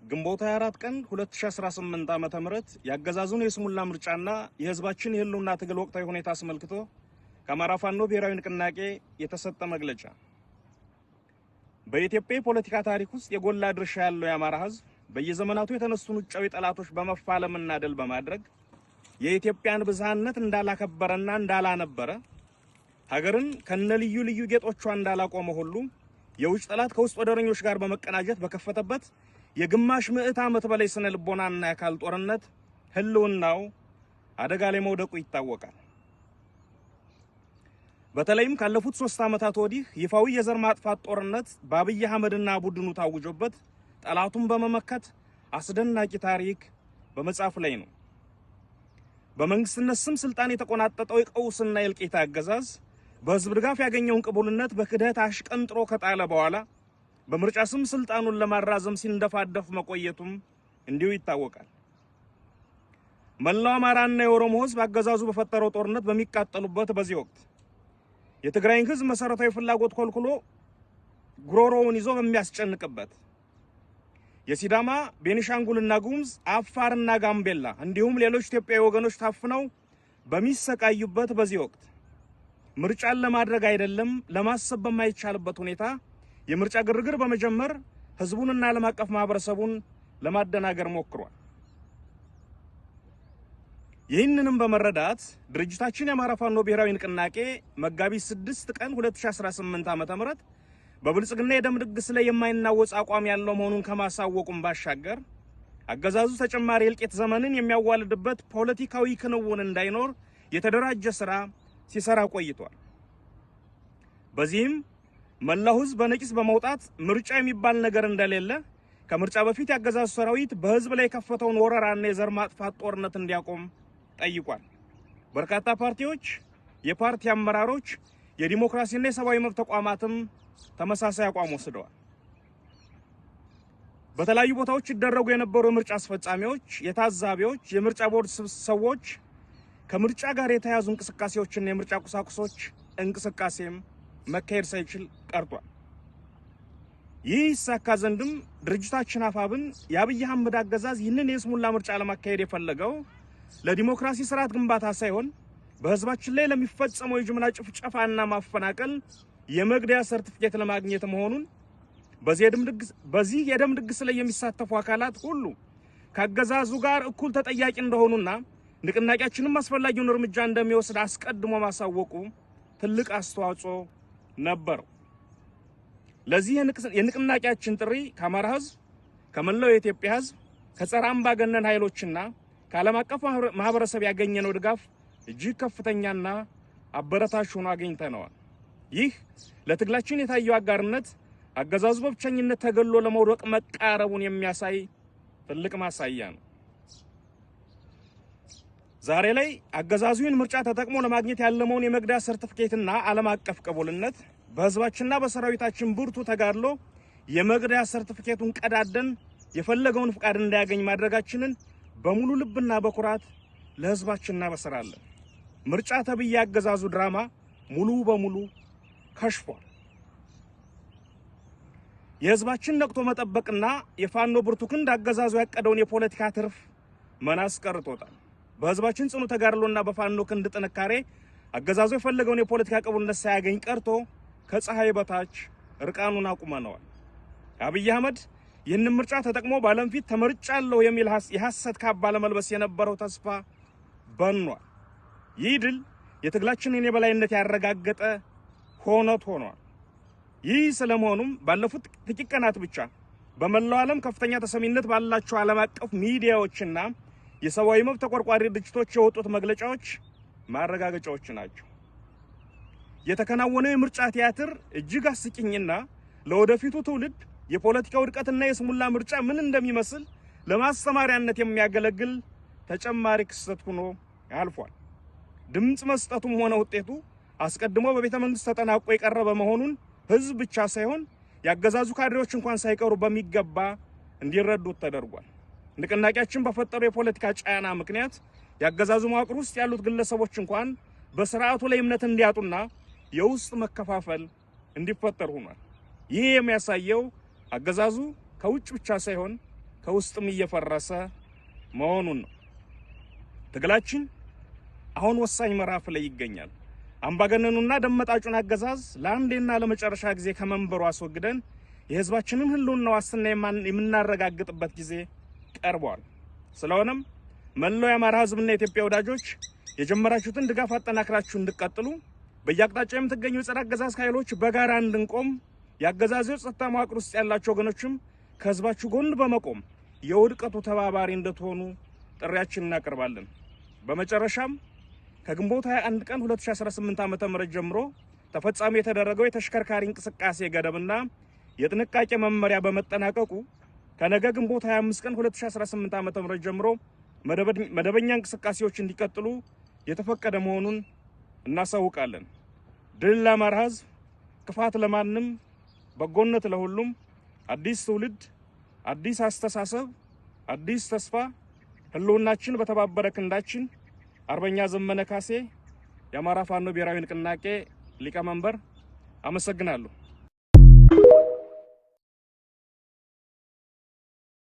ግንቦት 24 ቀን 2018 ዓመተ ምህረት ያገዛዙን የስሙላ ምርጫና የህዝባችን የህልውና ትግል ወቅታዊ ሁኔታ አስመልክቶ ከአማራ ፋኖ ብሔራዊ ንቅናቄ የተሰጠ መግለጫ። በኢትዮጵያ ፖለቲካ ታሪክ ውስጥ የጎላ ድርሻ ያለው የአማራ ህዝብ በየዘመናቱ የተነሱን ውጫዊ ጠላቶች በመፋለምና ድል በማድረግ የኢትዮጵያን ብዝሃነት እንዳላከበረና እንዳላነበረ ሀገርን ከነልዩ ልዩ ጌጦቿ እንዳላቆመ ሁሉ የውጭ ጠላት ከውስጥ ወደረኞች ጋር በመቀናጀት በከፈተበት የግማሽ ምዕት ዓመት በላይ ስነ ልቦናና የአካል ጦርነት ህልውናው አደጋ ላይ መውደቁ ይታወቃል። በተለይም ካለፉት 3 ዓመታት ወዲህ ይፋዊ የዘር ማጥፋት ጦርነት በአብይ አህመድና ቡድኑ ታውጆበት ጠላቱን በመመከት አስደናቂ ታሪክ በመጻፍ ላይ ነው። በመንግስትነት ስም ስልጣን የተቆናጠጠው የቀውስና የእልቂት አገዛዝ በህዝብ ድጋፍ ያገኘውን ቅቡልነት በክደት አሽቀንጥሮ ከጣለ በኋላ በምርጫ ስም ስልጣኑን ለማራዘም ሲንደፋደፍ መቆየቱም እንዲሁ ይታወቃል። መላው አማራና የኦሮሞ ህዝብ አገዛዙ በፈጠረው ጦርነት በሚቃጠሉበት በዚህ ወቅት የትግራይን ህዝብ መሰረታዊ ፍላጎት ኮልኩሎ ጉሮሮውን ይዞ በሚያስጨንቅበት የሲዳማ፣ ቤኒሻንጉልና ጉሙዝ፣ አፋርና ጋምቤላ እንዲሁም ሌሎች ኢትዮጵያዊ ወገኖች ታፍነው በሚሰቃዩበት በዚህ ወቅት ምርጫን ለማድረግ አይደለም ለማሰብ በማይቻልበት ሁኔታ የምርጫ ግርግር በመጀመር ህዝቡንና ዓለም አቀፍ ማህበረሰቡን ለማደናገር ሞክሯል። ይህንንም በመረዳት ድርጅታችን የአማራ ፋኖ ብሔራዊ ንቅናቄ መጋቢት 6 ቀን 2018 ዓ.ም በብልጽግና የደም ድግስ ላይ የማይናወጽ አቋም ያለው መሆኑን ከማሳወቁም ባሻገር አገዛዙ ተጨማሪ የእልቂት ዘመንን የሚያዋልድበት ፖለቲካዊ ክንውን እንዳይኖር የተደራጀ ስራ ሲሰራ ቆይቷል። በዚህም መላው ህዝብ በነቂስ በመውጣት ምርጫ የሚባል ነገር እንደሌለ ከምርጫ በፊት ያገዛዙ ሰራዊት በህዝብ ላይ የከፈተውን ወረራና የዘር ማጥፋት ጦርነት እንዲያቆም ጠይቋል። በርካታ ፓርቲዎች፣ የፓርቲ አመራሮች፣ የዲሞክራሲና የሰብአዊ መብት ተቋማትም ተመሳሳይ አቋም ወስደዋል። በተለያዩ ቦታዎች ይደረጉ የነበሩ የምርጫ አስፈጻሚዎች፣ የታዛቢዎች፣ የምርጫ ቦርድ ሰዎች ከምርጫ ጋር የተያዙ እንቅስቃሴዎችና የምርጫ ቁሳቁሶች እንቅስቃሴም መካሄድ ሳይችል ቀርቷል። ይህ ይሳካ ዘንድም ድርጅታችን አፋብን የአብይ አህመድ አገዛዝ ይህንን የስሙላ ምርጫ ለማካሄድ የፈለገው ለዲሞክራሲ ስርዓት ግንባታ ሳይሆን በህዝባችን ላይ ለሚፈጸመው የጅምላ ጭፍጨፋና ማፈናቀል የመግደያ ሰርቲፊኬት ለማግኘት መሆኑን በዚህ የደም ድግስ ላይ የሚሳተፉ አካላት ሁሉ ከአገዛዙ ጋር እኩል ተጠያቂ እንደሆኑና ንቅናቄያችንም አስፈላጊውን እርምጃ እንደሚወስድ አስቀድሞ ማሳወቁ ትልቅ አስተዋጽኦ ነበረው። ለዚህ የንቅናቄያችን ጥሪ ከአማራ ህዝብ፣ ከመላው የኢትዮጵያ ህዝብ፣ ከጸረ አምባገነን ኃይሎችና ከዓለም አቀፍ ማህበረሰብ ያገኘነው ድጋፍ እጅግ ከፍተኛና አበረታች ሆኖ አግኝተነዋል። ይህ ለትግላችን የታየው አጋርነት አገዛዙ በብቸኝነት ተገሎ ለመውደቅ መቃረቡን የሚያሳይ ትልቅ ማሳያ ነው። ዛሬ ላይ አገዛዙን ምርጫ ተጠቅሞ ለማግኘት ያለመውን የመግደያ ሰርቲፊኬትና ዓለም አቀፍ ቅቡልነት በህዝባችንና በሰራዊታችን ብርቱ ተጋድሎ የመግደያ ሰርቲፊኬቱን ቀዳደን የፈለገውን ፍቃድ እንዳያገኝ ማድረጋችንን በሙሉ ልብና በኩራት ለህዝባችን እናበስራለን። ምርጫ ተብዬ አገዛዙ ድራማ ሙሉ በሙሉ ከሽፏል። የህዝባችን ነቅቶ መጠበቅና የፋኖ ብርቱ ክንድ አገዛዙ ያቀደውን የፖለቲካ ትርፍ መናስ ቀርቶታል። በህዝባችን ጽኑ ተጋድሎና በፋኖ ክንድ ጥንካሬ አገዛዙ የፈለገውን የፖለቲካ ቅቡልነት ሳያገኝ ቀርቶ ከፀሐይ በታች እርቃኑን አቁመነዋል። አብይ አህመድ ይህንን ምርጫ ተጠቅሞ በዓለም ፊት ተመርጫለሁ የሚል የሐሰት ካባ ለመልበስ የነበረው ተስፋ በኗል። ይህ ድል የትግላችንን የበላይነት ያረጋገጠ ሆኖት ሆኗል። ይህ ስለመሆኑም ባለፉት ጥቂት ቀናት ብቻ በመላው ዓለም ከፍተኛ ተሰሚነት ባላቸው ዓለም አቀፍ ሚዲያዎችና የሰብአዊ መብት ተቆርቋሪ ድርጅቶች የወጡት መግለጫዎች ማረጋገጫዎች ናቸው። የተከናወነው የምርጫ ቲያትር እጅግ አስቂኝና ለወደፊቱ ትውልድ የፖለቲካ ውድቀትና የስሙላ ምርጫ ምን እንደሚመስል ለማስተማሪያነት የሚያገለግል ተጨማሪ ክስተት ሆኖ ያልፏል። ድምጽ መስጠቱም ሆነ ውጤቱ አስቀድሞ በቤተ መንግስት ተጠናቆ የቀረበ መሆኑን ህዝብ ብቻ ሳይሆን ያገዛዙ ካድሬዎች እንኳን ሳይቀሩ በሚገባ እንዲረዱት ተደርጓል። ንቅናቄያችን በፈጠረው የፖለቲካ ጫና ምክንያት ያገዛዙ መዋቅር ውስጥ ያሉት ግለሰቦች እንኳን በስርዓቱ ላይ እምነት እንዲያጡና የውስጥ መከፋፈል እንዲፈጠር ሆኗል። ይህ የሚያሳየው አገዛዙ ከውጭ ብቻ ሳይሆን ከውስጥም እየፈረሰ መሆኑን ነው። ትግላችን አሁን ወሳኝ ምዕራፍ ላይ ይገኛል። አምባገነኑና ደመጣጩን አገዛዝ ለአንዴና ለመጨረሻ ጊዜ ከመንበሩ አስወግደን የህዝባችንን ህልውና ዋስትና የምናረጋግጥበት ጊዜ ቀርቧል። ስለሆነም መላው የአማራ ህዝብና የኢትዮጵያ ወዳጆች የጀመራችሁትን ድጋፍ አጠናክራችሁ እንድትቀጥሉ በየአቅጣጫው የምትገኙ የጸረ አገዛዝ ኃይሎች በጋራ እንድንቆም የአገዛዙ ጸጥታ መዋቅር ውስጥ ያላችሁ ወገኖችም ከህዝባችሁ ጎን በመቆም የውድቀቱ ተባባሪ እንድትሆኑ ጥሪያችንን እናቀርባለን። በመጨረሻም ከግንቦት 21 ቀን 2018 ዓ.ም ጀምሮ ተፈጻሚ የተደረገው የተሽከርካሪ እንቅስቃሴ ገደብና የጥንቃቄ መመሪያ በመጠናቀቁ ከነገ ግንቦት 25 ቀን 2018 ዓ.ም ጀምሮ መደበኛ እንቅስቃሴዎች እንዲቀጥሉ የተፈቀደ መሆኑን እናሳውቃለን። ድል ለአማራ ህዝብ፣ ክፋት ለማንም፣ በጎነት ለሁሉም። አዲስ ትውልድ፣ አዲስ አስተሳሰብ፣ አዲስ ተስፋ። ህልውናችን በተባበረ ክንዳችን። አርበኛ ዘመነ ካሴ፣ የአማራ ፋኖ ብሔራዊ ንቅናቄ ሊቀመንበር። አመሰግናለሁ።